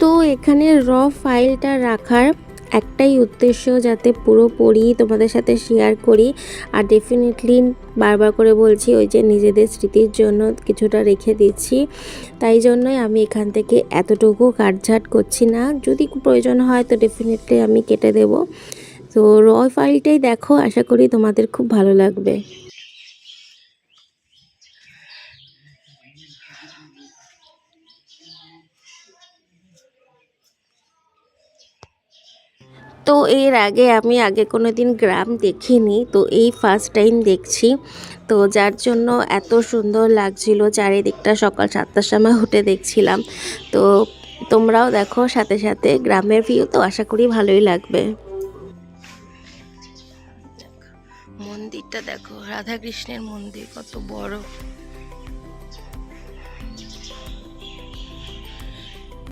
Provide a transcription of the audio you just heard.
তো এখানে র ফাইলটা রাখার একটাই উদ্দেশ্য, যাতে পুরো পড়ি তোমাদের সাথে শেয়ার করি। আর ডেফিনেটলি বারবার করে বলছি, ওই যে নিজেদের স্মৃতির জন্য কিছুটা রেখে দিচ্ছি। তাই জন্যই আমি এখান থেকে এতটুকু কাটঝাট করছি না। যদি প্রয়োজন হয় তো ডেফিনেটলি আমি কেটে দেব। তো র ফাইলটাই দেখো, আশা করি তোমাদের খুব ভালো লাগবে। তো এর আগে কোনো দিন গ্রাম দেখিনি, তো এই ফার্স্ট টাইম দেখছি। তো যার জন্য এত সুন্দর লাগছিল চারিদিকটা, সকাল 7টার সময় উঠে দেখছিলাম। তো তোমরাও দেখো সাথে সাথে, গ্রামের ভিউ তো আশা করি ভালোই লাগবে। মন্দিরটা দেখো, রাধা কৃষ্ণের মন্দির কত বড়।